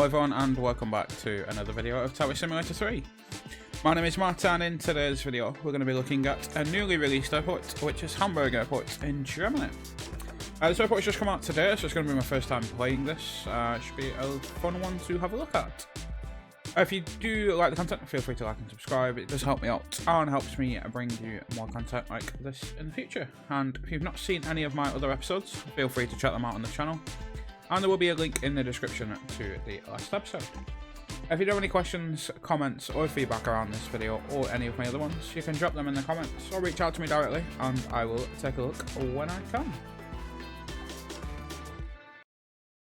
everyone, and welcome back to another video of Tower Simulator 3. My name is Matt, and in today's video we're going to be looking at a newly released airport, which is Hamburg Airport in Germany. This airport has just come out today, so it's going to be my first time playing this. It should be a fun one to have a look at. If you do like the content, feel free to like and subscribe. It does help me out and helps me bring you more content like this in the future. And if you've not seen any of my other episodes, feel free to check them out on the channel. And there will be a link in the description to the last episode. If you do have any questions, comments, or feedback around this video or any of my other ones, you can drop them in the comments or reach out to me directly and I will take a look when I can.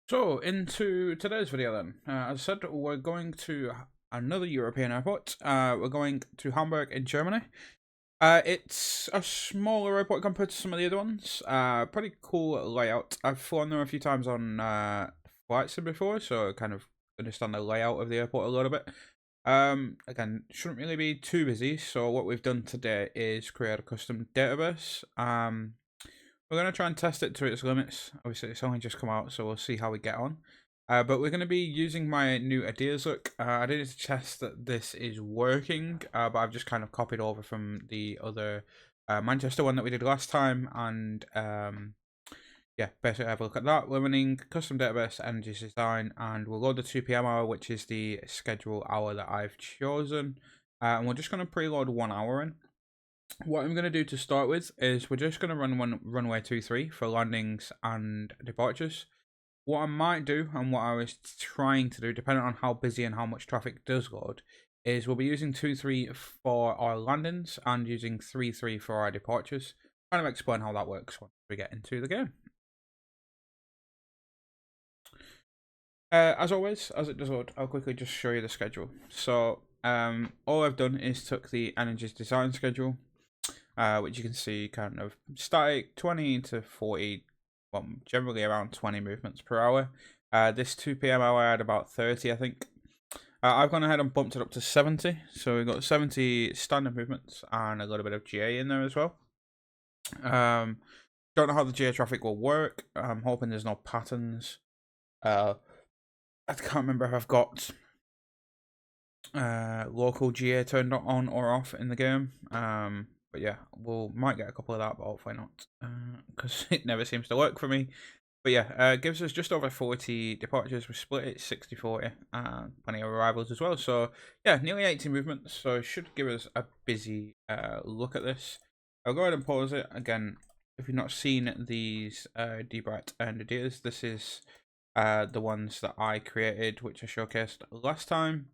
So, into today's video then. As I said, we're going to another European airport. We're going to Hamburg in Germany. It's a smaller airport compared to some of the other ones. Pretty cool layout. I've flown there a few times on flights before, so I kind of understand the layout of the airport a little bit. Again, shouldn't really be too busy, so what we've done today is create a custom database. We're going to try and test it to its limits. Obviously, it's only just come out, so we'll see how we get on. But we're going to be using my new EDDH look. I did test that this is working, but I've just kind of copied over from the other Manchester one that we did last time. And yeah, basically have a look at that. We're running custom database energy design, and we'll load the 2 PM hour, which is the schedule hour that I've chosen. And we're just going to preload 1 hour in. What I'm going to do to start with is we're just going to run runway 23 for landings and departures. What I might do, and what I was trying to do, depending on how busy and how much traffic does load, is we'll be using 2-3 for our landings and using 3-3 for our departures. Kind of explain how that works once we get into the game. As always, as it does load, I'll quickly just show you the schedule. So all I've done is took the energies design schedule, which you can see kind of static 20 to 40. Well, generally around 20 movements per hour. This 2 PM hour I had about 30, I think. I've gone ahead and bumped it up to 70. So we've got 70 standard movements and a little bit of GA in there as well. Don't know how the GA traffic will work. I'm hoping there's no patterns. I can't remember if I've got local GA turned on or off in the game. But yeah, might get a couple of that, but hopefully not, because it never seems to work for me. But yeah, it gives us just over 40 departures. We split it 60-40, plenty of arrivals as well. So yeah, nearly 80 movements. So it should give us a busy look at this. I'll go ahead and pause it again. If you've not seen these EDDH and EDDH, this is the ones that I created, which I showcased last time.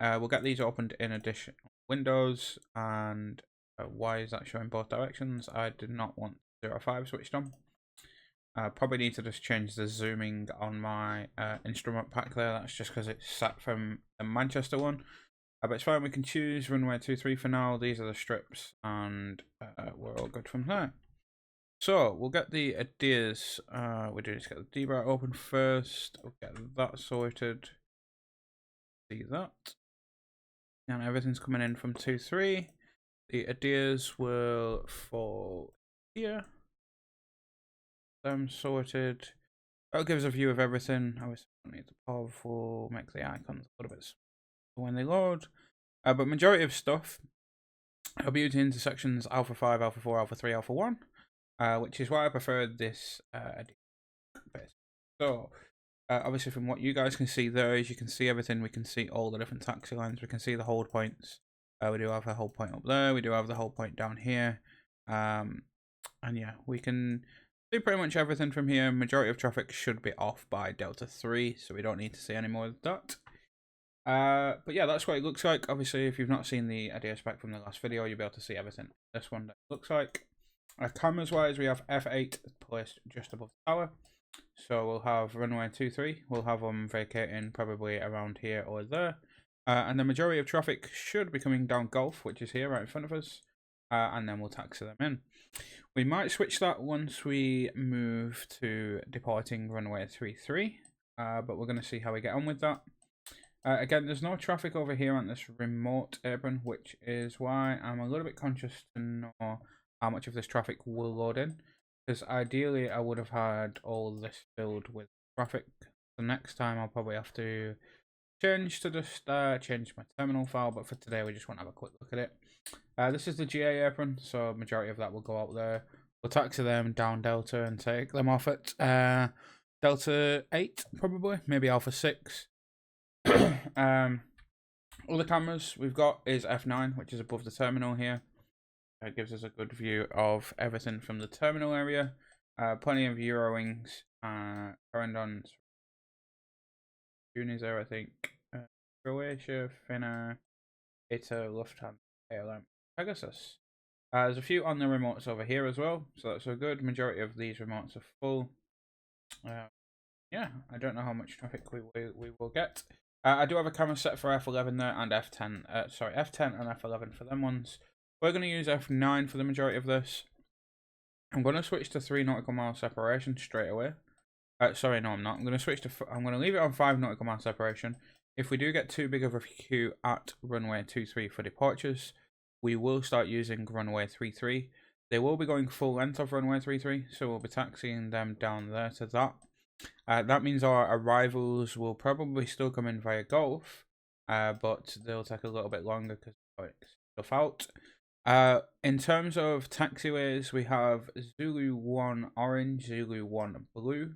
We'll get these opened in addition Windows, and why is that showing both directions? I did not want 0.5 switched on. Probably need to just change the zooming on my instrument pack there. That's just because it's sat from the Manchester one. But it's fine, we can choose runway 23 for now. These are the strips, and we're all good from there. So we'll get the EDDH. We do need to get the EDDH open first. We'll get that sorted. See that. And everything's coming in from 2-3. The EDDH will fall here. Them sorted. That'll give us a view of everything. Obviously, we don't need the powerful, make the icons a little bit smaller when they load. But majority of stuff, I'll be using intersections alpha 5, alpha 4, alpha 3, alpha 1, which is why I prefer this base. So, obviously, from what you guys can see there, is you can see everything. We can see all the different taxi lines. We can see the hold points. We do have a hold point up there. We do have the hold point down here. And yeah, we can do pretty much everything from here. Majority of traffic should be off by Delta 3, so we don't need to see any more of that. But yeah, that's what it looks like. Obviously, if you've not seen the EDDH spec from the last video, you'll be able to see everything this one looks like. Cameras wise, we have F8 placed just above the tower. So we'll have runway 23. We'll have them vacating probably around here or there. And the majority of traffic should be coming down Gulf, which is here right in front of us. And then we'll taxi them in. We might switch that once we move to departing runway 33. But we're going to see how we get on with that. Again, there's no traffic over here on this remote apron, which is why I'm a little bit conscious to know how much of this traffic will load in. Because ideally, I would have had all this filled with traffic. So next time, I'll probably have to change to just change my terminal file, but for today we just want to have a quick look at it. This is the GA apron, so majority of that will go out there. We'll taxi them down Delta and take them off at Delta 8, probably, maybe Alpha 6. All the cameras we've got is F9, which is above the terminal here. It gives us a good view of everything from the terminal area. Plenty of Euro wings, Corendon, Unis there, I think. Croatia, Finnair, ITA, Lufthansa, KLM, Pegasus. There's a few on the remotes over here as well, so that's a good majority of these remotes are full. Yeah, I don't know how much traffic we will get. I do have a camera set for F11 there and F10. Sorry, F10 and F11 for them ones. We're going to use F9 for the majority of this. I'm going to switch to 3 nautical mile separation straight away. Sorry, no, I'm not. I'm going to switch to. I'm going to leave it on 5 nautical mile separation. If we do get too big of a queue at runway 23 for departures, we will start using runway 33. They will be going full length of runway 33, so we'll be taxiing them down there to that. That means our arrivals will probably still come in via Gulf, but they'll take a little bit longer because stuff out. In terms of taxiways, we have Zulu 1 orange, Zulu 1 blue,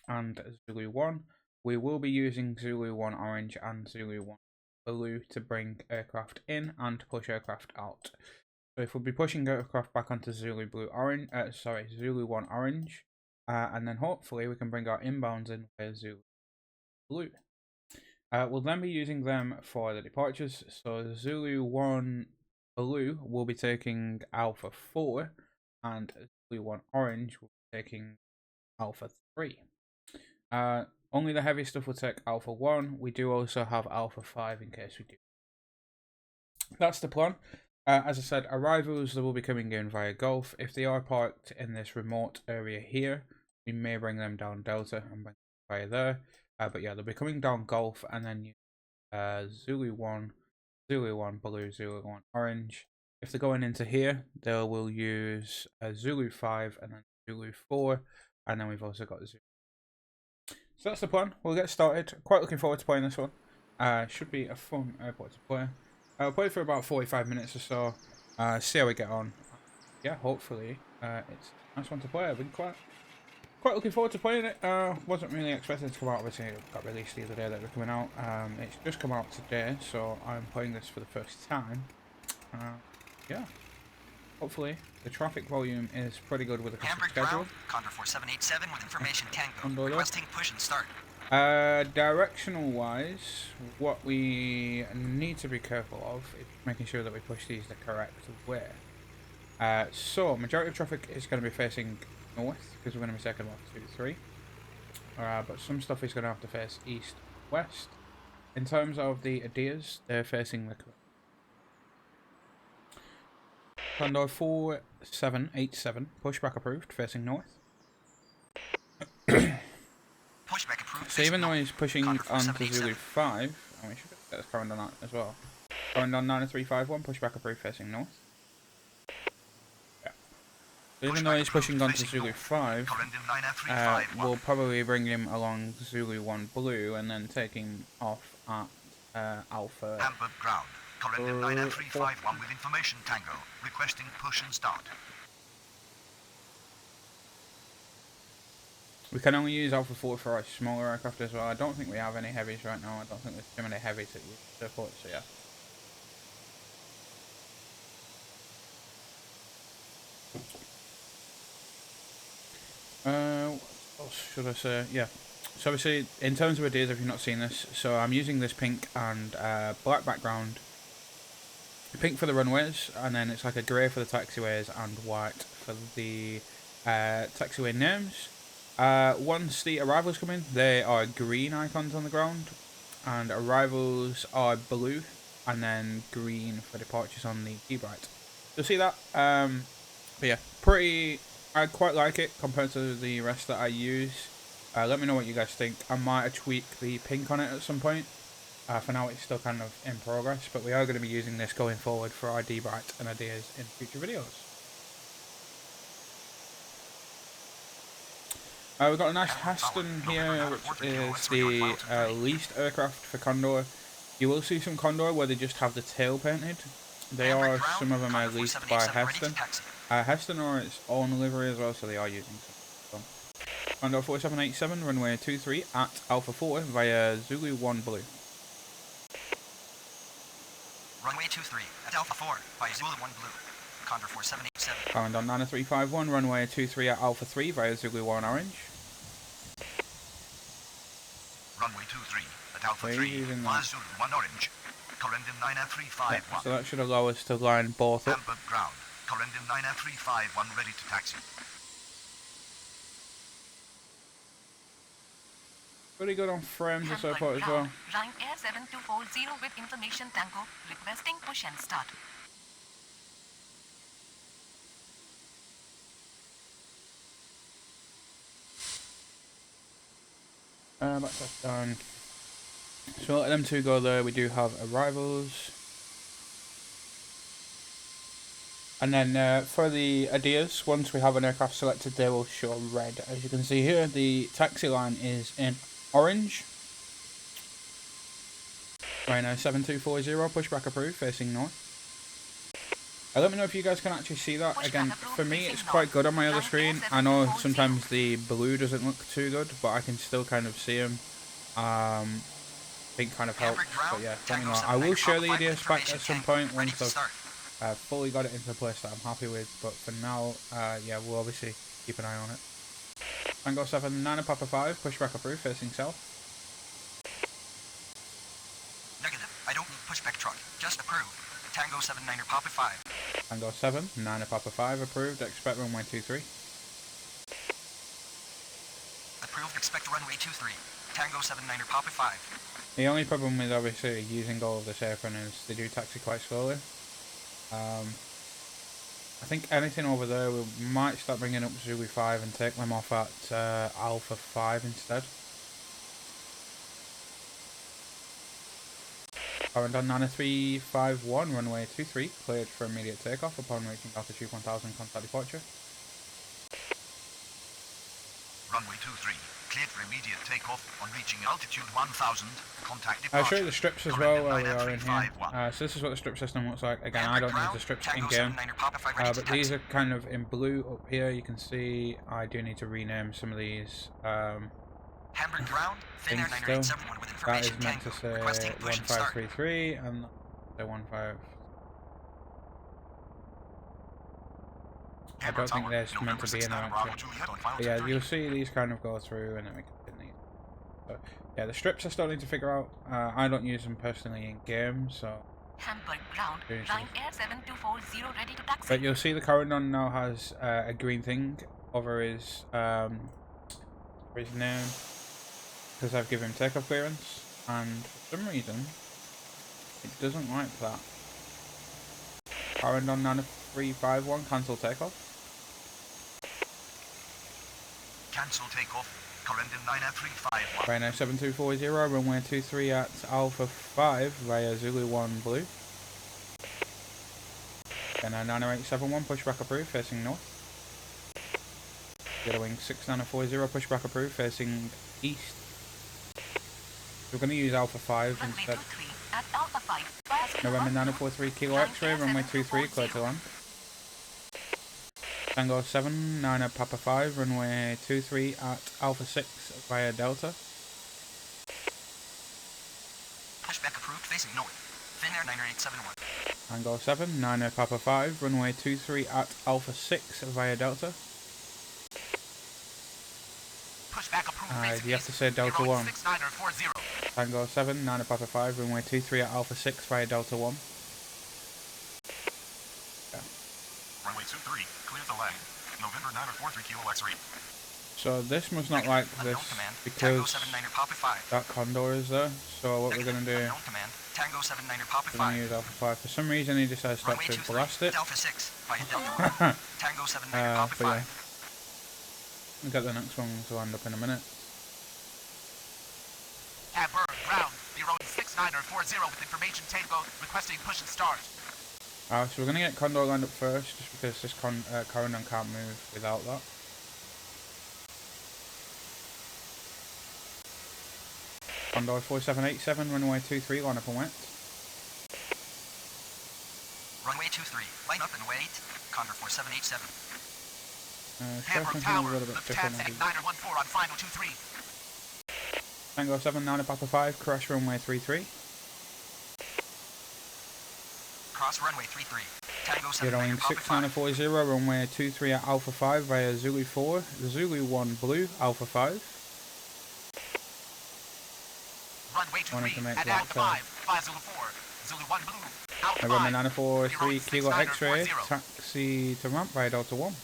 and Zulu 1. We will be using Zulu 1 orange and Zulu 1 blue to bring aircraft in and push aircraft out. So if we'll be pushing aircraft back onto Zulu 1 orange, and then hopefully we can bring our inbounds in with Zulu blue. We'll then be using them for the departures. So Zulu 1 blue will be taking Alpha 4, and Zulu 1 orange will be taking Alpha 3. Only the heavy stuff will take Alpha 1. We do also have Alpha 5 in case we do. That's the plan. As I said, arrivals, they will be coming in via Gulf. If they are parked in this remote area here, we may bring them down Delta and bring them via there. But yeah, they'll be coming down Gulf and then Zulu 1 blue, Zulu 1 orange. If they're going into here, they will use Zulu 5 and then Zulu 4. And then we've also got Zulu. So that's the plan. We'll get started. Quite looking forward to playing this one. Should be a fun airport to play. I'll play for about 45 minutes or so. See how we get on. Yeah, hopefully it's a nice one to play. I've been quite looking forward to playing it. Wasn't really expecting it to come out. Obviously, it got released the other day that they're coming out. It's just come out today, so I'm playing this for the first time. Yeah. Hopefully, the traffic volume is pretty good with the Hamburg schedule. Condor 4787 with information Tango. Requesting push and start. Directional wise, what we need to be careful of is making sure that we push these the correct way. So, majority of traffic is going to be facing north because we're going to be taking off 2-3. But some stuff is going to have to face east, west. In terms of the EDDH, they're facing the correct. Condor 4787, pushback approved, facing north. Pushback approved. So even though he's pushing onto Zulu 5, and we should get this current on that as well. Current on 9351, pushback approved, facing north. Yeah. So even though he's pushing onto Zulu 5, we'll probably bring him along Zulu 1 blue and then take him off at Alpha. Hamburg ground. Corendon 9351 with information Tango. Requesting push and start. We can only use Alpha 4 for our smaller aircraft as well. I don't think we have any heavies right now. I don't think there's too many heavies at the airport, so yeah. What else should I say? Yeah. So obviously, in terms of ideas, if you've not seen this, so I'm using this pink and black background. Pink for the runways, and then it's like a grey for the taxiways and white for the taxiway names. Once the arrivals come in, they are green icons on the ground, and arrivals are blue, and then green for departures on the keybright. You'll see that. But yeah, I quite like it compared to the rest that I use. Let me know what you guys think. I might tweak the pink on it at some point. For now, it's still kind of in progress, but we are going to be using this going forward for our debright and ideas in future videos. We've got a nice Heston here, which is the least aircraft for Condor. You will see some Condor where they just have the tail painted. They are, some of them are leased by Heston. Heston are its own livery as well, so they are using some. Condor 4787, runway 23 at Alpha 4 via Zulu 1 Blue. Runway 23 at Alpha 4 via Zulu 1 Blue. Condor 4787. Current on 9351, runway 23 at Alpha 3 via Zulu 1 Orange. Runway 23 at Alpha 3 via Zulu 1 Orange. Corendon 99351. Yeah, so that should allow us to line both up. Hamburg ground. Corendon 99351 ready to taxi. Pretty good on frames and so forth as well. Line Air 7240 with information Tango, requesting push and start. That's done. So we'll let them two go there. We do have arrivals. And then for the EDDH, once we have an aircraft selected, they will show red. As you can see here, the taxi line is in orange. Right now, 7240, pushback approved, facing north. Let me know if you guys can actually see that. Again, for me, it's quite good on my other screen. I know sometimes the blue doesn't look too good, but I can still kind of see them. I think kind of helps. But yeah, let me know. I will share the EDDH back at some point once I've fully got it into a place that I'm happy with. But for now, yeah, we'll obviously keep an eye on it. Tango 7, 9 and Papa 5, pushback approved, facing south. Negative. I don't need pushback truck. Just approved. Tango 7 9er Papa 5. Tango 7, 9 and Papa 5 approved. Expect runway 23. Approved. Expect runway 23. Tango 7 9er Papa 5. The only problem with obviously using all of this airframe is they do taxi quite slowly. I think anything over there we might start bringing up Zulu 5 and take them off at Alpha 5 instead. Current on 9351, runway 23, cleared for immediate takeoff upon reaching altitude 1000, contact departure. Runway 23, cleared for immediate takeoff on reaching altitude 1000, contact departure. I'll show you the strips as well while we are in here. So this is what the strip system looks like. Again, I don't use the strips in game, but these are kind of in blue up here. You can see I do need to rename some of these Hamburg ground, thin air 9871 with that information is meant to say 1533 and the 15. I don't think they're meant to be in there actually. But yeah, you'll see these kind of go through and then we can these. So yeah, the strips I still need to figure out. I don't use them personally in game, so. Hamburg ground, line Air 7240 ready to taxi. But you'll see the Corendon now has a green thing over his name. Because I've given him takeoff clearance, and for some reason, it doesn't like that. Corendon 9351, cancel takeoff. Cancel takeoff, Corendon 9351. Right now, 7240, runway 23 at Alpha 5 via Zulu 1 Blue. Then 90871, pushback approved, facing north. Zero wing 6940, pushback approved, facing east. We're going to use Alpha 5 instead. November 943 Kilo X-ray, runway 23, clear to land. Tango 7, 9 at Papa 5, runway 23 at Alpha 6 via Delta. Pushback approved, facing north. Thin air 90871. Tango 7, 9 at Papa 5, runway 23 at Alpha 6 via Delta. Pushback approved, you have to say Delta 1. Tango 7, 9 at Papa 5, runway 23 at Alpha 6 via Delta 1. Yeah. Runway 23, clear the lane. November 943 Kilo X-ray. So this must not like this because that Condor is there. So what we're going to do, we're going to use Alpha 5. For some reason he decides to actually blast it. But yeah. We'll get the next one to land up in a minute. Hamburg ground, 06940 with information Tango, requesting push and start. So we're going to get Condor lined up first, just because this Corendon can't move without that. Condor 4787, runway 23, line up and wait. Runway 23, line up and wait. Condor 4787. Hamburg Expression's a Tower, little bit different. Lufthansa at 914 on final 23. Tango 79 Papa 5, crash runway 33. Cross runway 33. Tango 7 Zeroing Papa 5. 6940, runway 23 at Alpha 5 via Zulu 4, Zulu 1 Blue, Alpha 5. Runway Wanted to 23 make at that, Alpha 5 via Zulu 4. Zulu 1 Blue. Alpha November 5. 943 Kilo X-ray, 6940. taxi to ramp via Delta 1.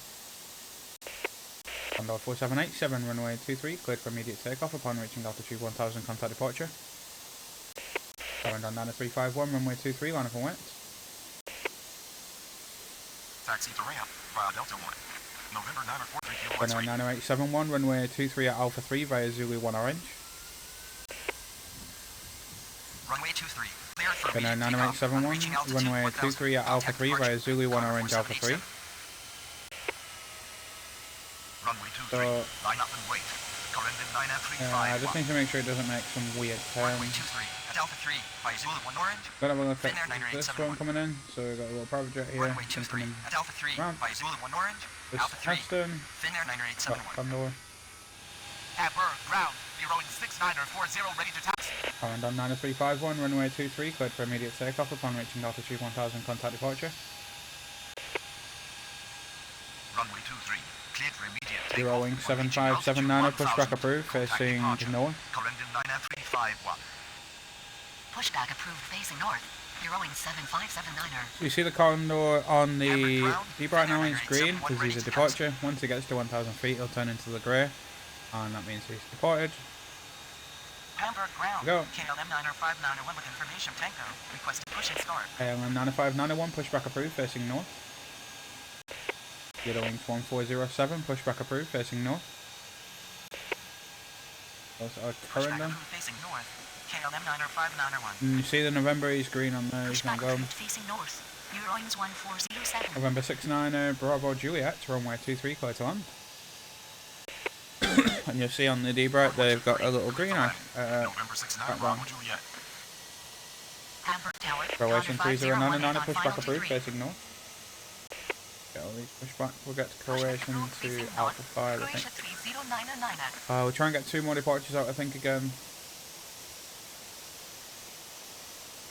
Condor 4787, runway 23, cleared for immediate takeoff upon reaching altitude 1000, contact departure. Current on 9351, runway 23, line up and wait. Taxi to ramp via Delta 1. November 943 Kilo Runway X-ray. 9871, runway 23 at Alpha 3 via Zulu 1 Orange. Runway 23. Cleared for Runway immediate takeoff. 9871, Reaching altitude runway 1000. 23 at Alpha Contact 3 via departure. Zulu 1 Condor Orange Alpha 3. 4787. Runway 23. So, line up and wait. Current in 9351. I just need to make sure it doesn't make some weird Runway turns. 23 at Alpha 3 by Zulu 1 Orange. Gotta have a look at Finnair this 9871. one coming in. So we've got a little private jet here. Runway 23 Coming at Alpha 3 round. by Zulu 1 Orange. This Alpha 3. Aston, Finnair got 9871. Condor. Hamburg ground, Bureau 6940 ready to taxi. Current on 9351, runway 23, cleared for immediate takeoff upon reaching altitude 1000, contact departure. Runway 23. Cleared for immediate takeoff. Zeroing 7579, pushback approved, facing north. Current in 9351. Pushback approved facing north. Bureauing 75790. You see the Condor on the debright now is green because he's a departure. Once he gets to 1000 feet, he'll turn into the grey, and that means he's departed. Hamburg ground, Go. KLM 90591 with information Tango. Requesting push and start. KLM 9591, pushback approved, facing north. Zeroing 1407, pushback approved, facing north. Those are current Pushback then. approved facing north. KLM 90591. And you see the November, he's green on there, he's Pushback gonna go. approved facing north. Bureauings 1407. November 69, Bravo Juliet, runway 23, clear to land. And you'll see on the debright they've got a little green eye. November 69. background. Bravo Juliet. Hamburg Tower. Croatian 3099, 5018 on pushback final approved, 23. facing north. Get all these pushback, we'll get to Croatian to Alpha 5, I think. Croatia 30999. We'll try and get 2 more departures out, I think, again.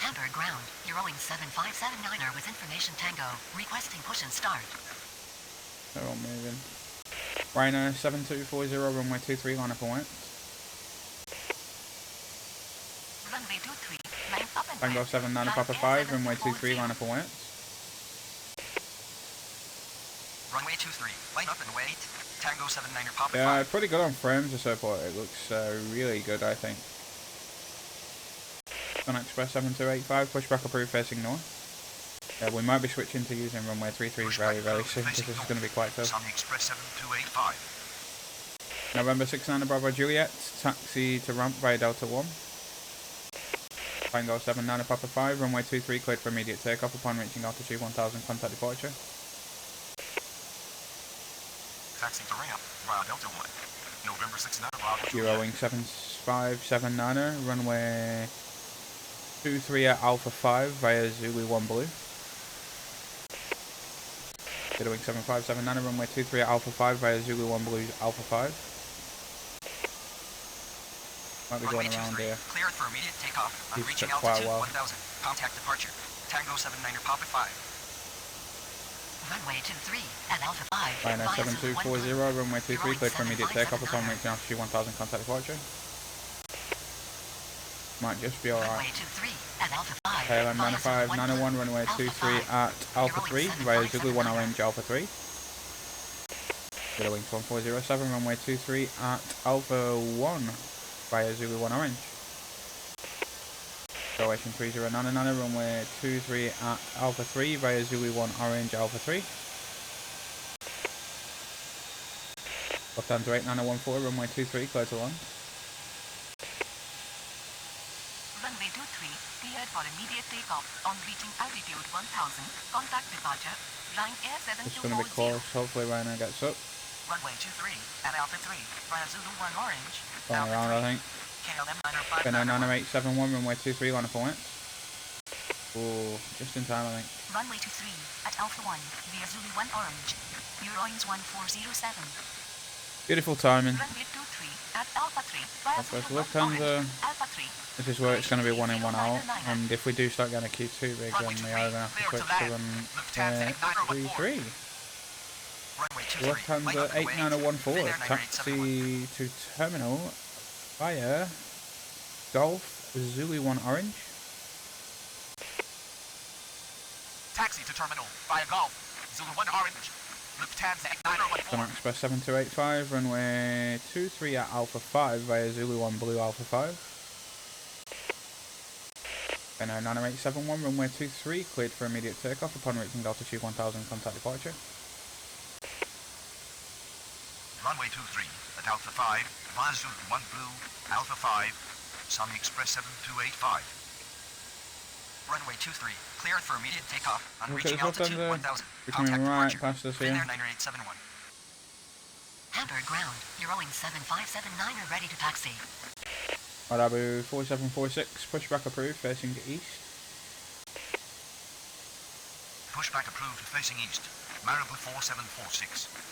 Hamburg ground, Bureauing 7579 with information Tango. Requesting push and start. They're all moving. Rhino 7240, runway 23, line up and wait. Runway 23, line up and Tango wait. 79 Line Papa 5, runway 23, 740. line up and wait. Runway 23. Line up and wait. Tango 79 Papa 5. Yeah, pretty good on frames this airport. It looks really good, I think. On Express 7285, pushback approved, facing north. Yeah, we might be switching to using runway 33 very, very soon because this is going to be quite close. Sunny Express 7285. November 69 Bravo Juliet, taxi to ramp via Delta 1. Tango 79 Papa 5, runway 23, cleared for immediate takeoff upon reaching altitude 1000, contact departure. Taxi to ramp via Delta 1. November 69 Bravo Juliet. Euroing 7579er, runway 23 at Alpha 5 via Zulu 1 Blue. Zeroing 7579er, runway 23 at Alpha 5 via Zulu 1 Blue, Alpha 5. Might be Runway going around 23. here. Cleared for immediate takeoff on He's reaching took quite a altitude while. 1000. Contact departure. Tango 79 Papa 5. Runway 23 at Alpha 5. Rhino via Zulu 1 7240, Blue. runway 23, cleared for immediate takeoff upon 7579. reaching altitude 1000, contact departure. Might just be alright. Runway 23 at Alpha 5. KLM via Zulu 1 9591, Blue. runway Alpha 23 5. at Alpha 3 via Zulu 1 7579. Orange, Alpha 3. Zeroing 1407, runway 23 at Alpha 1 via Zulu 1 Orange. Croatian 3099, runway 23 at Alpha 3 via Zulu 1 Orange, Alpha 3. Lufthansa 8914, runway 23, clear to land. Runway 23 cleared for immediate takeoff on reaching altitude 1000. Contact departure. Line Air It's going to be 7240. close, hopefully Rhino gets up. Runway 23 at Alpha 3 via Zulu 1 Orange. Going Alpha around, 3. I think. Then 9871, runway 23, line up and wets. Oh, just in time, I think. Runway 23 at Alpha 1 via Zulu 1 Orange. Eurowings 1407. Beautiful timing. Runway 23 at Alpha 3 via Southwest Zulu 1 Lufthansa. Orange. Alpha 3. This is where it's going to be 1 in, 1 out. And if we do start getting a Q2 rig, then we are going to have to switch to run 33. Lufthansa 8914, taxi to terminal via Golf Zulu 1 Orange. Taxi to terminal via Golf Zulu 1 Orange. Lufthansa 8914. Express 7285, runway 23 at Alpha 5 via Zulu 1 Blue Alpha 5. Then 9871, runway 23, cleared for immediate takeoff upon reaching altitude 1000, contact departure. Runway 23 at Alpha 5 via Zulu 1 Blue Alpha 5. Sunny Express 7285. Runway 23, cleared for immediate takeoff on Okay, reaching altitude 1000. We're coming right past us here. There 90871. Hamburg ground. Eurowings 7579 are ready to taxi. Abu 4746, pushback approved, facing east. Pushback approved facing east. Marabu 4746.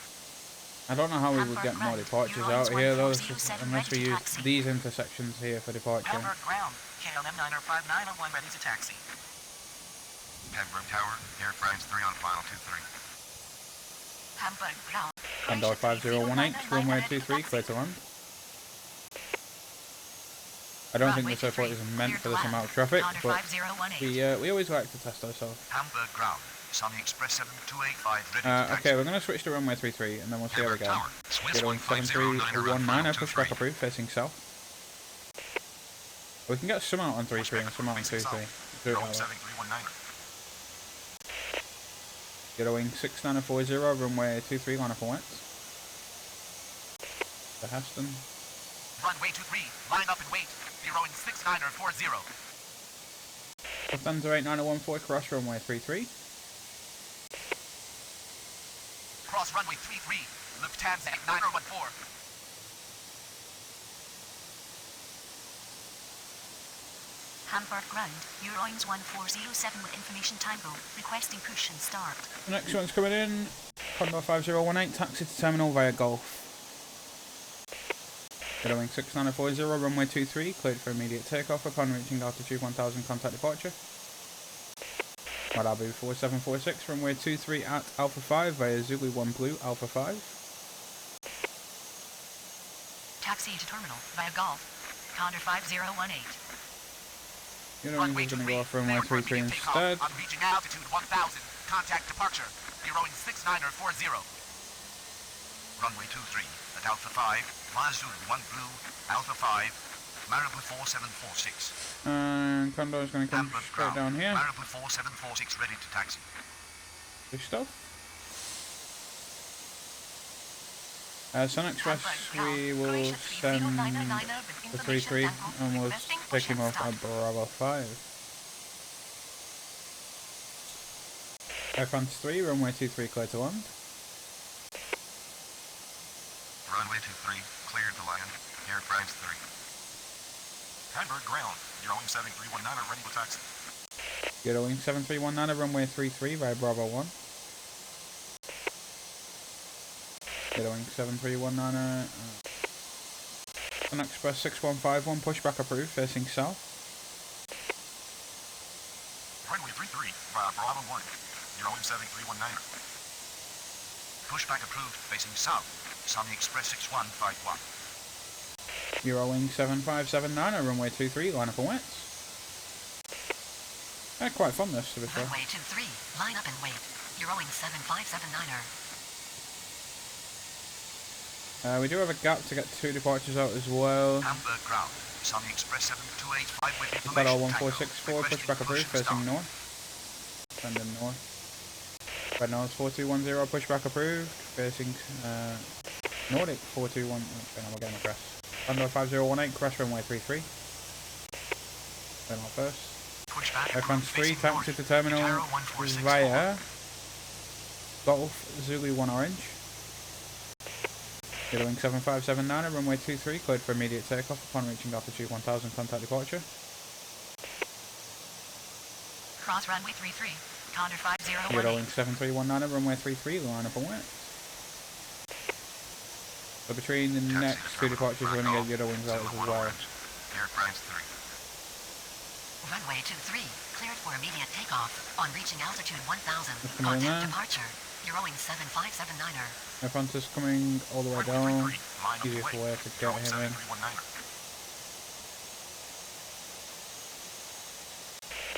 I don't know how we would get more departures out here though, unless we use these intersections here for departure. Hamburg ground. KLM 905901 ready to taxi. Hamburg Tower, Air France 3 on final 23. Hamburg ground. Condor 5018, runway 23, clear to land. I don't think this airport is meant for this amount of traffic, but we always like to test ourselves. Hamburg ground. Sunny Express 7285 ready to taxi. Okay, we're going to switch to runway 33 and then we'll see how we go. Getting 7319, pushback approved, facing south. We can get some out on 33 and some out on 23. Do it that way. Getting 6940, runway 23, line up and wets. To Heston. Runway 23, line up and wait. Eurowing 6940. Lufthansa 8914, cross runway 33. Cross runway 33, Lufthansa 8914. Hamburg ground. Eurowings 1407 with information tango. Requesting push and start. The next one's coming in. Condor 5018, taxi to terminal via Golf. Getting 6940, runway 23, cleared for immediate takeoff upon reaching altitude 1000, contact departure. Abu 4746, runway 23 at Alpha 5 via Zulu 1 Blue Alpha 5. Taxi to terminal via Golf. Condor 5018. Runway is going to go off runway 33 instead. On reaching altitude 1000, contact departure. Eurowing 6940. Runway 23 at Alpha 5, via Zulu 1 Blue Alpha 5, Marabu 4746. And Condor is going to come Hamburg straight down here. Marabu 4746 ready to taxi. Good stuff. Sun Express, we will send the 33 and we'll take him off at Bravo 5. Air France 3, runway 23, clear to land. Runway 23, cleared to land. Air France 3. Hamburg ground. Eurowing 7319 are ready to taxi. Eurowing 7319, runway 33 via Bravo 1. Eurowing 7319, Sun Express 6151, pushback approved, facing south. Runway 33 via Bravo 1. Eurowing 7319. Pushback approved, facing south. Sunny Express 6151. Eurowing 7579, runway 23, line up and wets. Quite fun this, to be fair. Runway 23, line up and wait. Eurowing 7579er. We do have a gap to get 2 departures out as well. Hamburg ground. Sunny Express 7285 with information. Battle 1464, pushback approved, facing north. Sending north. Red Nose 4210, pushback approved, facing Nordic 421. Okay, now we're getting a crash. Condor 5018, crash runway 33. Then our first. Air France 3, taxi to terminal via Golf Zulu 1 Orange. Wing 7579, runway 23, cleared for immediate takeoff upon reaching altitude 1000, contact departure. Cross runway 33, Condor 5018. Wing 7319, runway 33, line up and wait. So between the next two departures, we're going to get wings out as well. Aircraft 3. Runway 23, cleared for immediate takeoff on reaching altitude 1000, coming contact in. departure. Eurowing 7579er. Airfront is coming all the way down. Easiest way to get him in.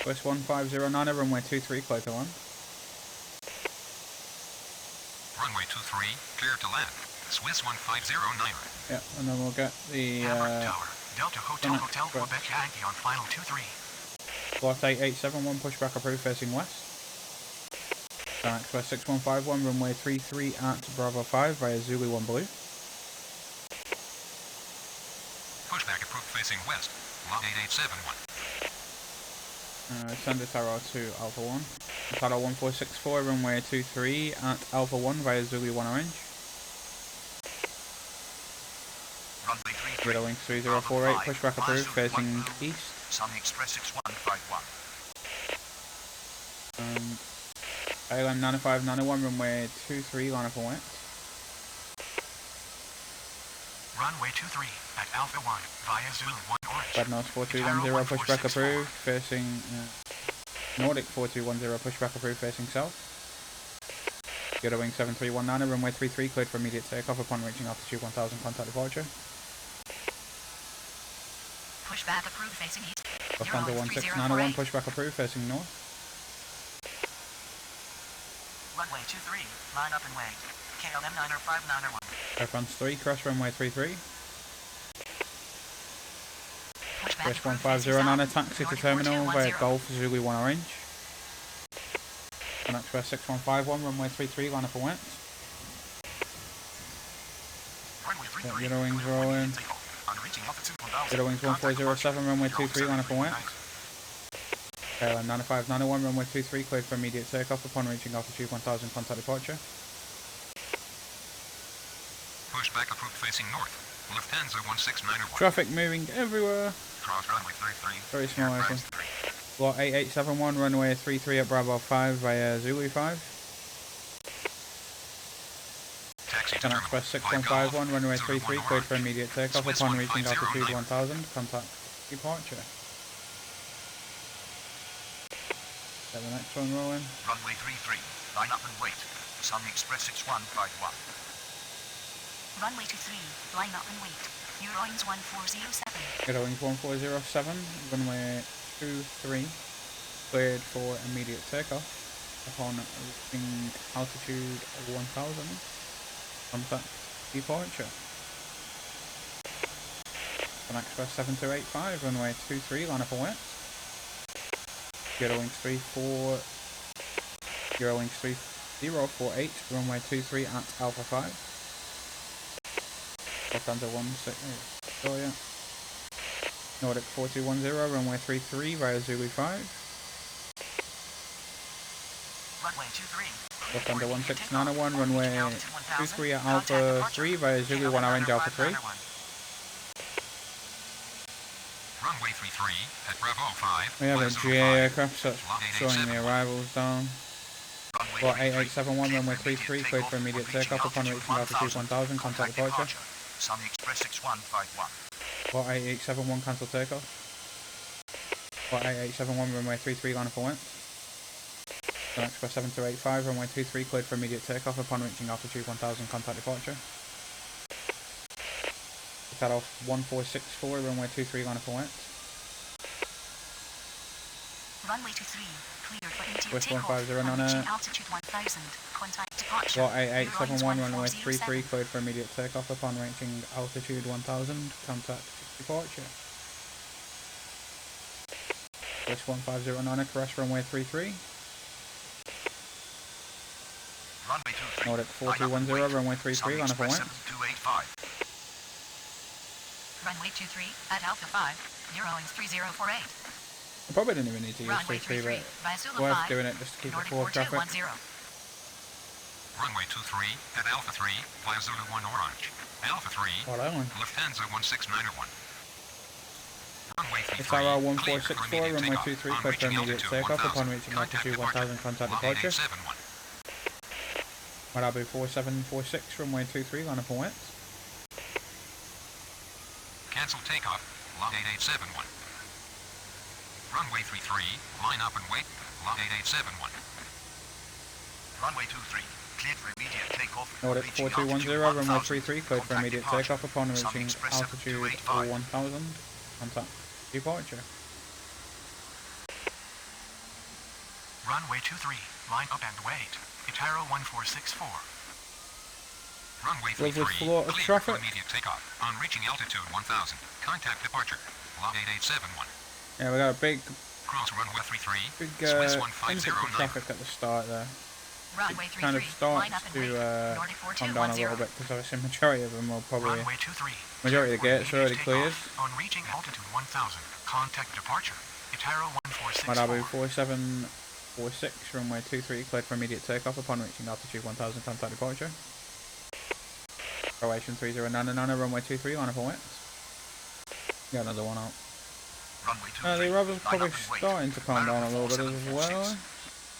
Swiss 1509, runway 23, clear to land. Runway 23, clear to land. Swiss 1509. Yeah, and then we'll get the Hamburg Tower. Delta Hotel Hotel Quebec Yankee on final 23. Slot 8871, pushback approved facing west. Express 6151, runway 33 at Bravo 5 via Zulu 1 Blue. Pushback approved facing west. Lot 8871. Send a Taro to Alpha 1. Taro 1464, runway 23 at Alpha 1 via Zulu 1 Orange. Runway 33. Wing 3048, pushback approved facing east. Sunny Express 6151. Island 9591, runway 23, line up and wait. Runway 23 at Alpha 1 via Zulu 1 Orange. Badnose 4210, pushback approved facing Nordic 4210, pushback approved facing south. Wing 7319, runway 33, cleared for immediate takeoff upon reaching altitude 1000, contact departure. Pushback approved facing east. Lufthansa 1691, pushback approved facing north. Runway 23, line up and wait. KLM 90591. Air France 3, cross runway 33. Swiss 1509, taxi to terminal via Golf Zulu 1 Orange. And Express 6151, runway 33, line up and wait. Euro wings rolling. Euro wings 1407, runway 23, line up and wait. KLM 9591, runway 23, cleared for immediate takeoff upon reaching altitude 1000, contact departure. Pushback approved facing north. Lufthansa 1691. Traffic moving everywhere. Cross runway 33. Very small icon. Lot 8871, runway 33 at Bravo 5 via Zulu 5. Taxi to Can terminal. Express 6151, runway 33, cleared for immediate takeoff upon reaching altitude 1000, contact departure. Get the next one rolling. Runway 33. Line up and wait. Sunny Express 6151. Runway 23, line up and wait. Eurowings 1407. Wings 1407, runway 23, cleared for immediate takeoff upon reaching altitude 1000, contact departure. Can Express 7285, runway 23, line up and wait. Wings 3048, runway 23 at Alpha 5. Lufthansa 16, Victoria. Nordic 4210, runway 33 via Zulu 5. Runway 23. Lufthansa 1691, runway 23 at Alpha 3 via Zulu 1 Orange Alpha 3. Runway 33 at Bravo 5. We have a GA aircraft, so it's showing the arrivals down. Lot 8871, runway 33, cleared for immediate takeoff upon reaching altitude 1000, contact departure. Sunny Express 6151. Lot 8871, cancel takeoff. Lot 8871, runway 33, line up and wait. Express 7285, runway 23, cleared for immediate takeoff upon reaching altitude 1000, contact departure. Cut off 1464, runway 23, line up and wait. Runway 23, cleared for immediate Swiss takeoff 150 on on reaching it. altitude 1000, contact departure. Lot 8871, runway 33, 33, cleared for immediate takeoff upon reaching altitude 1000, contact departure. Swiss 1509, cross runway 33. Runway 23. Nordic 4210, runway 33, line up and wait. 7285. Runway 23 at Alpha 5, Eurowings 3048. I probably didn't even need to use Runway 33, 33 but via Zulu worth 5, doing it just to keep the Nordic flow of traffic. 4210. Runway 23 at Alpha 3 via Zulu 1 Orange. Alpha 3, What that one? Lufthansa 1691. Runway 33, It's our clear for 1464, immediate runway takeoff. 23, On clear for reaching immediate altitude takeoff. 1000, Upon reaching altitude 1000, contact Log departure. 8871. Marabu 4746, runway 23, line up and wait. Cancel takeoff. Log 8871. Runway 33, line up and wait. Log 8871. Runway 23, cleared for immediate takeoff. Nordic 4210, runway 33, cleared for immediate takeoff upon reaching altitude 1000, contact departure. Runway 23, line up and wait. Itaro 1464. Runway With 33, flow of cleared traffic. for immediate takeoff. On reaching altitude 1000, contact departure. Log 8871. Yeah, we got a big Cross runway 33, influx Swiss of 1509. traffic at the start there. Runway It kind of 33, starts line up and to wait. Nordic come down a little 4210. bit because obviously majority of them will probably, Runway 23, majority of the gates are already cleared. on reaching altitude 1000, contact departure. Itaro 1464. Marabu 4746, runway 23, cleared for immediate takeoff upon reaching altitude 1000, contact departure. Croatian 3099, runway 23, line up and wait. Got another one out. Runway 23, The arrival's line probably up and wait. starting to calm down a little bit as 4746. well.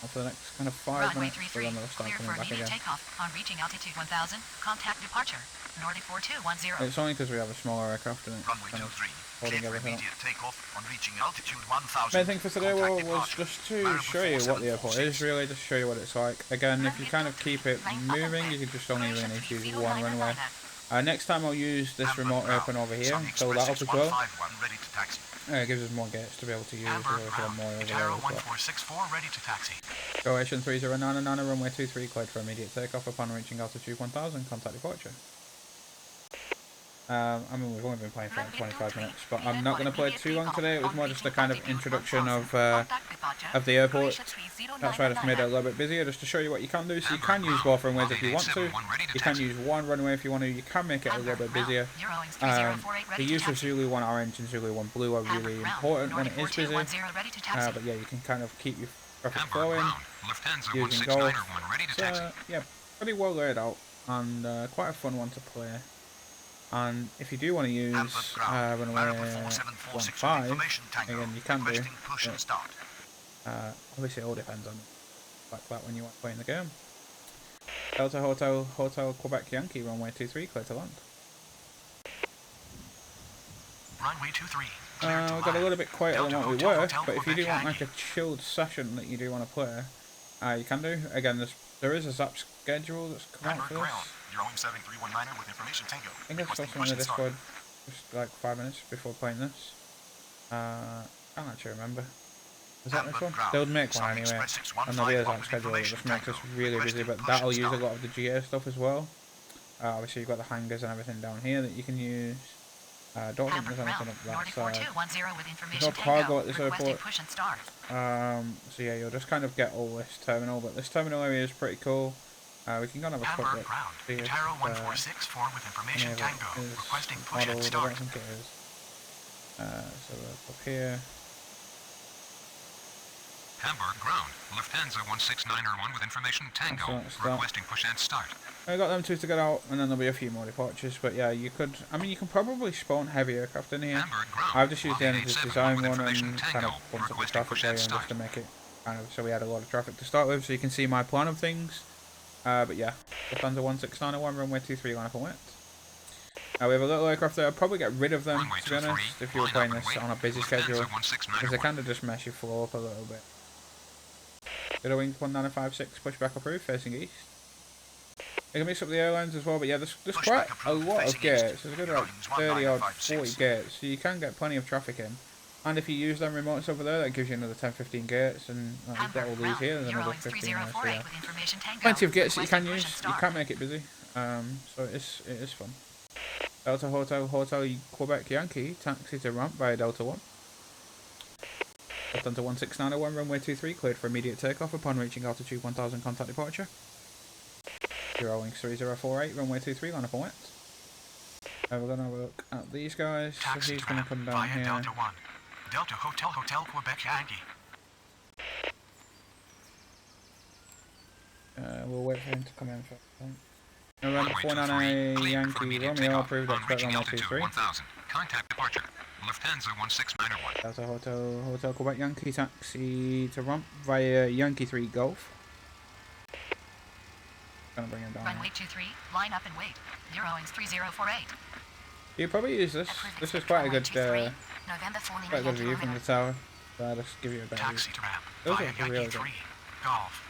After the next kind of 5 Runway minutes, but 33, then they'll start clear coming for back immediate again. takeoff. On reaching altitude 1000, contact departure. Nordic 4210. It's only because we have a smaller aircraft and it's Runway kind of 23, holding cleared for everything up. immediate takeoff. On reaching altitude 1000, Main thing for today contact was departure. just to Marabu show you what the airport is, 4746. really, just show you what it's like. Again, if you kind of keep it moving, you can just only really need to use one runway. Next time I'll use this remote open over here, fill that up as well. Ready to taxi. It gives us more gates to be able to use, Hamburg we'll have ground. more over there Itaro as well. 1464, ready to taxi. Croatian 3099, runway 23, cleared for immediate takeoff upon reaching altitude 1000, contact departure. I mean, we've only been playing for like 25 minutes, but I'm not going to play too long today. It was more just a kind of introduction of the airport. That's why I just made it a little bit busier, just to show you what you can do. So you can use both runways if you want to. You can use one runway if you want to. You can make it a little bit busier. The use of Zulu 1 orange and Zulu 1 blue are really important when it is busy. But yeah, you can kind of keep your traffic flowing using golf. So yeah, pretty well laid out and quite a fun one to play. And if you do want to use runway 15, again you can do. Obviously it all depends on like that when you want playing the game. Delta Hotel Quebec Yankee, runway 23, clear to land. Runway 23. We've got a little bit quieter than what we were, but if you do want like a chilled session that you do want to play, you can do. Again, there is a Zap schedule that's come out for this. You're on 7319 with information Tango. I think I've posted on the Discord just like 5 minutes before playing this. I can't actually remember. Was that this one? They'll make one anyway, and there'll be a Zap schedule that just makes us really busy, but that'll use a lot of the GA stuff as well. Obviously you've got the hangars and everything down here that you can use. Don't think there's anything up that side. There's no cargo at this airport. So yeah, you'll just kind of get all this terminal, but this terminal area is pretty cool. We can go and have a quick look. See if Itaro 1464 with information Tango. Requesting push and I start. don't think it is. So we're up here. Hamburg ground. Lufthansa 1691 with information Tango. Requesting push and start. I got them two to get out, and then there'll be a few more departures. But yeah, you could. I mean, you can probably spawn heavy aircraft in here. Hamburg ground. I've just used the Energy 187 Design with one and information kind of Tango. bumped up the Requesting traffic push layer and just start. to make it kind of so we had a lot of traffic to start with, so you can see my plan of things. But yeah, Lufthansa 1691, runway 23, line up and wait. We have a little aircraft there. I'll probably get rid of them, Runway to be honest, 23, if you were line playing up and this wait. on a busy Lufthansa schedule, because they 1691. kind of just mess your flow up a little bit. Little wing 1956, pushback approved, facing east. You can mix up the airlines as well, but yeah, there's quite a lot of gates. There's a good like 30 odd 40 gates, so you can get plenty of traffic in. And if you use them remotes over there, that gives you another 10-15 gates, and you've got all these here, there's another 15 there, so yeah. Plenty of gates that you can use, you can make it busy, so it is fun. Delta Hotel Quebec Yankee, taxi to ramp via Delta 1. Lufthansa 1691, runway 23, cleared for immediate takeoff upon reaching altitude 1000, contact departure. Eurowings 3048, runway 23, line up and wait. We're going to have a look at these guys, so he's going to come down here. Delta 1. Delta Hotel Quebec Yankee. We'll wait for him to come in first. November 49 Yankee Romeo approved expect runway 23. 1000. Contact departure. Lufthansa 16901. That's a Hotel Quebec Yankee taxi to rump via Yankee 3 Golf. Gonna bring him down. Runway 23, line up and wait. Eurowings 3048. You probably use this. This is quite a good quite a good view from the tower. So I'll just give you a better view. Taxi to ramp. Those Via are Yankee really 3. good. Golf.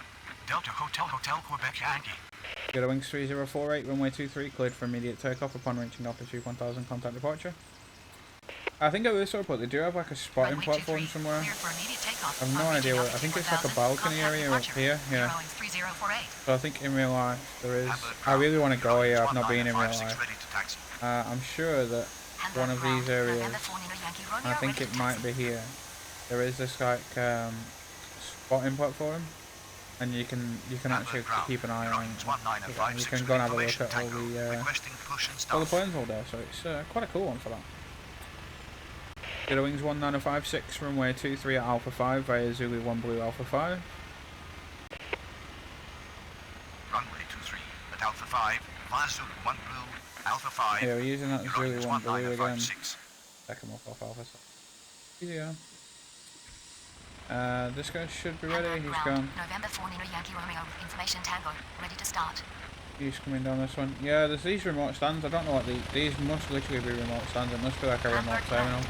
Delta Hotel Quebec Yankee. Eurowings 3048, runway 23, cleared for immediate takeoff upon reaching altitude 1000, contact departure. I think at this airport they do have like a spotting platform somewhere. I have no idea what, I think it's like a balcony area up here, yeah. So I think in real life there is, I really want to go here, I've not been in real life. I'm sure that one of these areas, I think it might be here, there is this like spotting platform. And you can actually keep an eye on it. You can go and have a look at all the planes all there, so it's quite a cool one for that. Eurowings 19056, runway 23 at Alpha 5 via Zulu 1 Blue Alpha 5. Runway 23 at Alpha 5 via Zulu 1 Blue Alpha 5. Yeah, we're using that Zulu 1 Blue again. Check him off Alpha 6. Easier. This guy should be ready, he's gone. November 4 Yankee Romeo, information tango, ready to start. He's coming down this one. Yeah, there's these remote stands, I don't know what these must literally be remote stands, it must be like a remote terminal.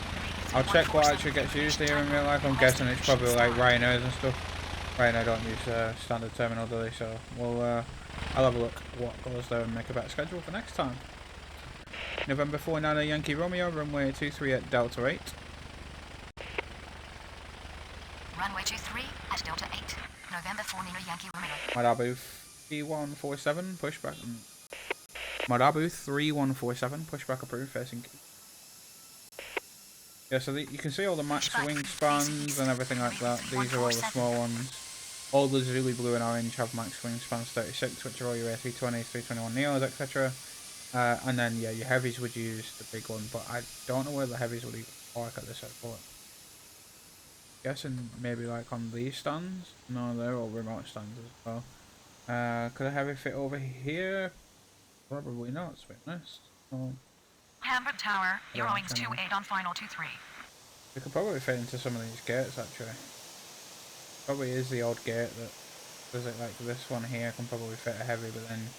I'll check what actually gets used here in real life, I'm guessing it's probably like Ryanairs and stuff. Ryanair don't use standard terminal, do they? So we'll, I'll have a look what goes there and make a better schedule for next time. November 49 Yankee Romeo, runway 23 at Delta 8. Runway 23 at Delta 8. November 4 Yankee Romeo. Madabu 3147, pushback. Madabu 3147, pushback approved, facing. Yeah, so you can see all the max wingspans and everything like that. These are all the small ones. All the Zulu blue and orange have max wingspans 36, which are all your A320s, 321 Neos, etc. And then, yeah, your heavies would use the big one, but I don't know where the heavies would even park at this airport. Guessing maybe like on these stands? No, they're all remote stands as well. Could a heavy fit over here? Probably not, to be honest. Oh. Hamburg Tower, Eurowings 28 on final 23. We could probably fit into some of these gates actually. Probably is the odd gate that does it like this one here can probably fit a heavy, but then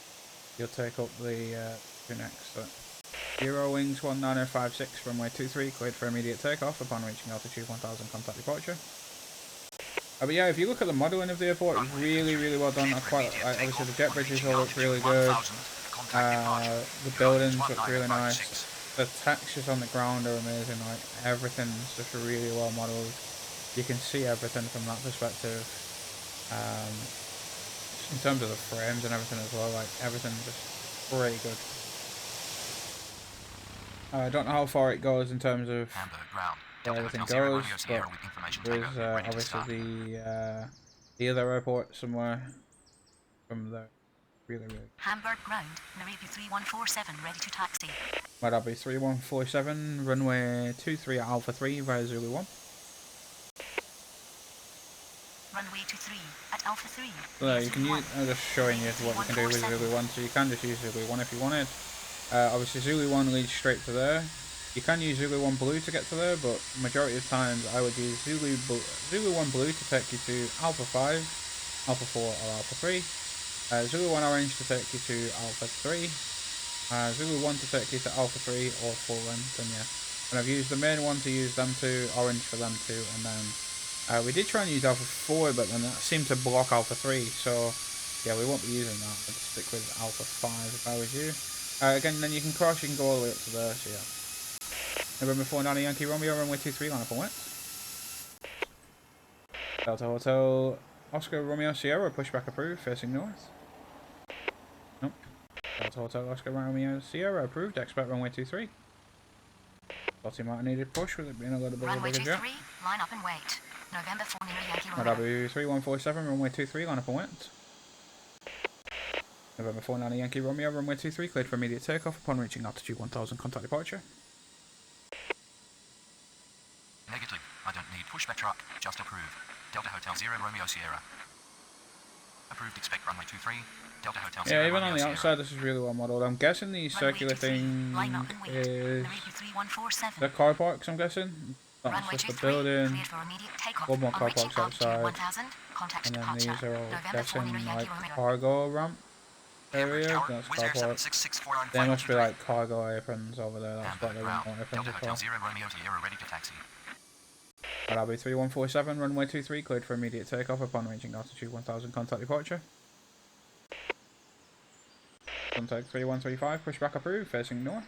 you'll take up the two next. So. Eurowings 19056, runway 23, cleared for immediate takeoff upon reaching altitude 1000, contact departure. But yeah, if you look at the modelling of the airport, it's really, really well done. Obviously the jet bridges all look really good. The buildings look really nice. The textures on the ground are amazing. Like everything's just really well modelled. You can see everything from that perspective. In terms of the frames and everything as well, like everything's just pretty good. I don't know how far it goes in terms of where everything goes, but there's obviously the other airport somewhere from there. Really. Hamburg ground, Nairobi 3147, ready to taxi. Nairobi 3147, runway 23 at Alpha 3 via Zulu 1. Runway 23 at Alpha 3. So you can use, I'm just showing you what you can do with Zulu 1, so you can just use Zulu 1 if you wanted. Obviously Zulu 1 leads straight to there. You can use Zulu 1 Blue to get to there, but majority of times I would use Zulu 1 Blue to take you to Alpha 5, Alpha 4 or Alpha 3. Zulu 1 Orange to take you to Alpha 3. Zulu 1 to take you to Alpha 3 or full length, and yeah. And I've used the main one to use them two, Orange for them two, and then we did try and use Alpha 4, but then that seemed to block Alpha 3, so yeah, we won't be using that. I'd stick with Alpha 5 if I was you. Again, then you can cross, you can go all the way up to there, so yeah. November 49 Yankee Romeo, runway 23, line up and wet. Delta Hotel, Oscar Romeo Sierra, pushback approved, facing north. Nope. Delta Hotel, Oscar Romeo Sierra, approved, expect runway 23. Thought he might have needed push with it being a little bit of a bigger jet. Runway 23, line up and wait. November 49 Yankee Romeo. Madabu 3147, runway 23, line up and wet. November 49 Yankee Romeo, runway 23, cleared for immediate takeoff upon reaching altitude 1000, contact departure. Negative. I don't need pushback truck. Just approve. Delta Hotel 0 Romeo Sierra. Approved, expect runway 23. Delta Hotel Yeah, 0, even on Romeo the Sierra. outside, this is really well modelled. I'm guessing the Runway circular 23, line thing up and wait. is Narita 3147. the car parks, I'm guessing. That's Runway just the 23, building. cleared for immediate takeoff. One more On car reaching parks altitude outside. 1000, contact And then departure. these are all November 4 Nino guessing Yankee like Romeo. cargo ramp Hamburg areas. Tower, That's Wizz car Air park. 7664 on They final must be 23. like cargo aprons over there. That's what Hamburg the ground. remote aprons Delta are Hotel called. 0, Romeo Sierra, ready to taxi. Arabi 3147, runway 23, cleared for immediate takeoff upon reaching altitude 1000, contact departure. Contact 3135, pushback approved, facing north.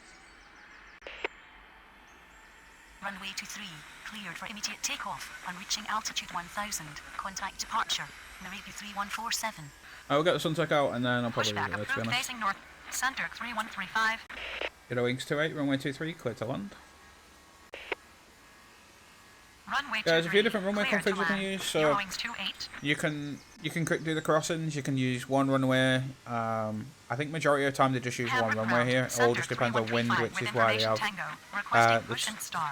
Runway 23, cleared for immediate takeoff. On reaching altitude 1000, contact departure. Narita 3147. I will get the Suntec out and then I'll probably leave Pushback it there, to be approved, honest. facing north. Center 3135. Euro Wings 28, runway 23, clear to land. Runway 23, There's a few different runway clear to configs you can land. use, so Eurowings 28. you can quick do the crossings, you can use one runway. I think majority of the time they just use one runway here. It all just depends on wind, which is why they have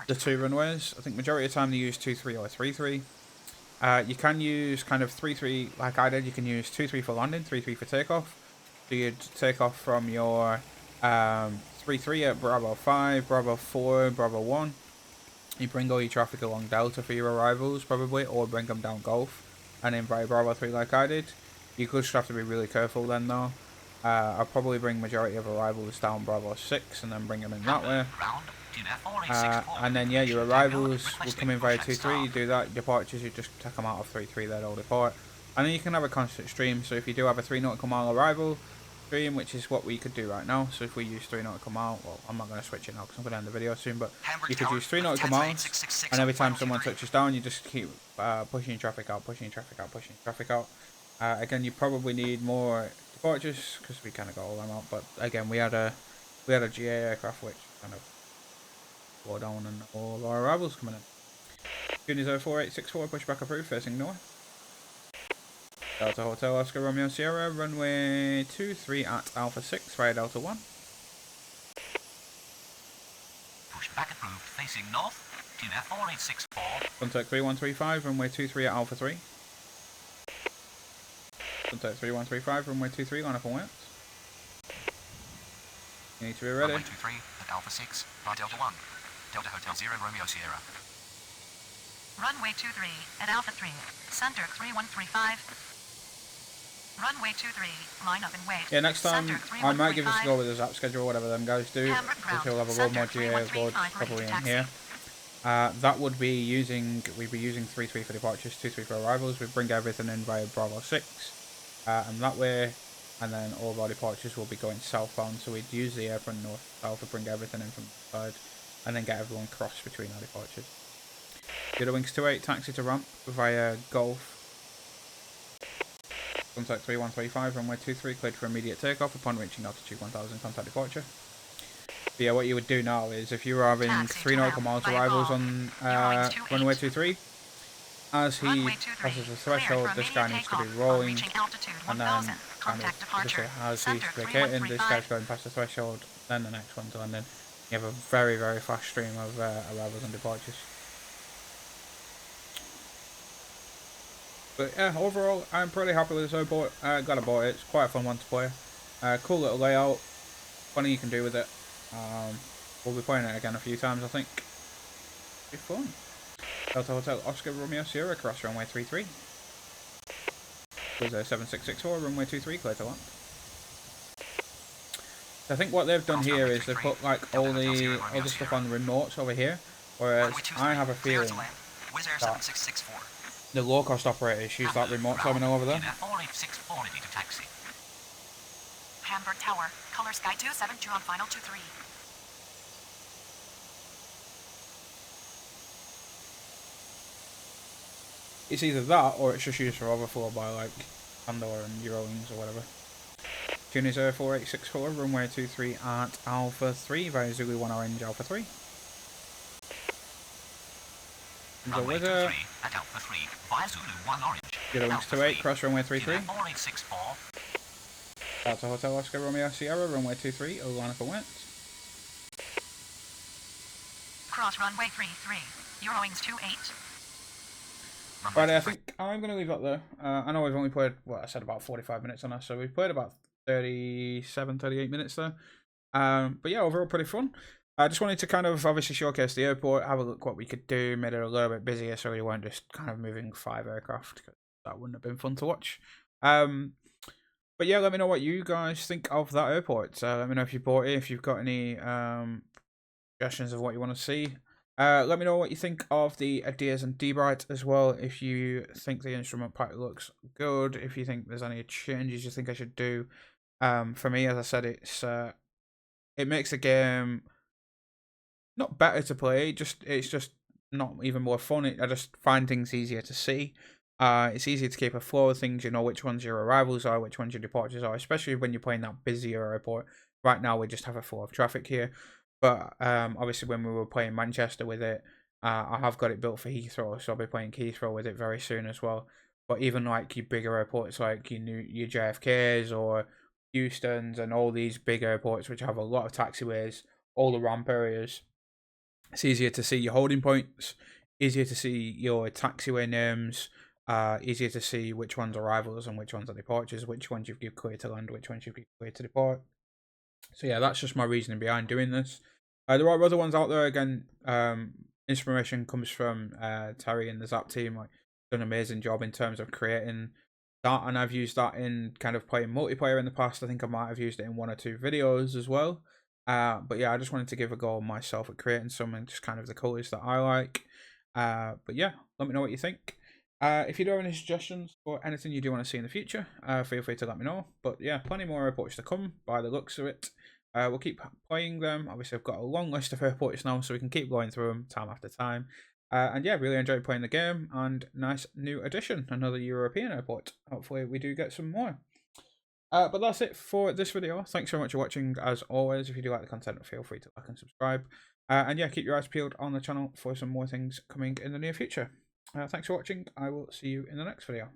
the two runways. I think majority of the time they use 2-3 or 3-3. You can use kind of 3-3 like I did. You can use 2-3 for landing, 3-3 for takeoff. So you'd take off from your 3-3 at Bravo 5, Bravo 4, Bravo 1. You bring all your traffic along Delta for your arrivals probably, or bring them down Gulf and then by Bravo 3 like I did. You could just have to be really careful then though. I'll probably bring majority of arrivals down Bravo 6 and then bring them in that way. And then yeah, your arrivals will come in via 2-3, you do that. Departures, you just take them out of 3-3, they'll all depart. And then you can have a constant stream, so if you do have a 3 nautical mile arrival stream, which is what we could do right now, so if we use 3 nautical mile, well I'm not going to switch it now because I'm going to end the video soon, but you could use 3 nautical miles, and every time someone touches down you just keep pushing traffic out, pushing traffic out, pushing traffic out. Again, you probably need more departures because we kind of got all them out, but again we had a GA aircraft which kind of slow down and all of our arrivals coming in. Unit 04864, pushback approved, facing north. Delta Hotel Oscar Romeo Sierra, runway 23 at Alpha 6 via Delta 1. Pushback approved, facing north. Unit 4864. Contact 3135, runway 23 at Alpha 3. Contact 3135, runway 23, line up and wait. You need to be ready. Runway 23 at Alpha 6 by Delta 1. Delta Hotel 0, Romeo Sierra. Runway 23 at Alpha 3, center 3135. Runway 23, line up and wait. Yeah, next time I might give this a go with the Zap schedule, whatever them guys do, which will have a load more GA load probably in here. That would be using, we'd be using 3-3 for departures, 2-3 for arrivals. We'd bring everything in via Bravo 6, and that way, and then all of our departures will be going southbound. So we'd use the airfront north-south to bring everything in from the side, and then get everyone crossed between our departures. Euro Wings 28, taxi to ramp via Gulf. Contact 3135, runway 23, cleared for immediate takeoff upon reaching altitude 1000, contact departure. But yeah, what you would do now is if you were having 3 nautical miles arrivals on runway 23, as he passes the threshold, this guy needs to be rolling, and then kind of, obviously as he's vacating, this guy's going past the threshold, then the next one's landing. You have a very, very fast stream of arrivals and departures. But yeah, overall, I'm pretty happy with this airport. Glad I bought it. It's quite a fun one to play. Cool little layout. Funny you can do with it. We'll be playing it again a few times, I think. Be fun. Delta Hotel Oscar Romeo Sierra, cross runway 33. Cruiser 7664, runway 23, clear to land. I think what they've done here is they've put like all the other stuff on the remotes over here, whereas I have a feeling that the low-cost operators use that remote terminal over there. Hamburg Tower, color sky 272 on final 23. It's either that or it's just used for overflow by like Andor and Eurowings or whatever. Unit 04864, runway 23 at Alpha 3 via Zulu 1 Orange Alpha 3. Runway 23 at Alpha 3 via Zulu 1 Orange. Eurowings 28, cross runway 33. 4864. Delta Hotel Oscar Romeo Sierra, runway 23, line up and wait. Cross runway 33, Eurowings 28. Runway Right, I 23. think I'm going to leave that there. I know we've only played, well, I said about 45 minutes on us, so we've played about 37, 38 minutes there. But yeah, overall pretty fun. I just wanted to kind of obviously showcase the airport, have a look what we could do, made it a little bit busier so we weren't just kind of moving 5 aircraft. That wouldn't have been fun to watch. But yeah, let me know what you guys think of that airport. Let me know if you bought it, if you've got any suggestions of what you want to see. Let me know what you think of the EDDH and D-Bright as well. If you think the instrument pack looks good, if you think there's any changes you think I should do. For me, as I said, it makes the game not better to play. It's just not even more fun. I just find things easier to see. It's easier to keep a flow of things. You know which ones your arrivals are, which ones your departures are, especially when you're playing that busier airport. Right now, we just have a flow of traffic here. But obviously, when we were playing Manchester with it, I have got it built for Heathrow, so I'll be playing Heathrow with it very soon as well. But even like your bigger airports, like your JFKs or Houston's, and all these big airports which have a lot of taxiways, all the ramp areas, it's easier to see your holding points, easier to see your taxiway names, easier to see which ones are arrivals and which ones are departures, which ones you've given clear to land, which ones you've given clear to depart. So yeah, that's just my reasoning behind doing this. There are other ones out there. Again, inspiration comes from Terry and the Zap team. Like, done an amazing job in terms of creating that, and I've used that in kind of playing multiplayer in the past. I think I might have used it in 1 or 2 videos as well. But yeah, I just wanted to give a go myself at creating something, just kind of the colours that I like. But yeah, let me know what you think. If you do have any suggestions or anything you do want to see in the future, feel free to let me know. But yeah, plenty more airports to come by the looks of it. We'll keep playing them. Obviously, I've got a long list of airports now, so we can keep going through them time after time. And yeah, really enjoyed playing the game, and nice new addition, another European airport. Hopefully we do get some more. But that's it for this video. Thanks very much for watching. As always, if you do like the content, feel free to like and subscribe. And yeah, keep your eyes peeled on the channel for some more things coming in the near future. Thanks for watching. I will see you in the next video.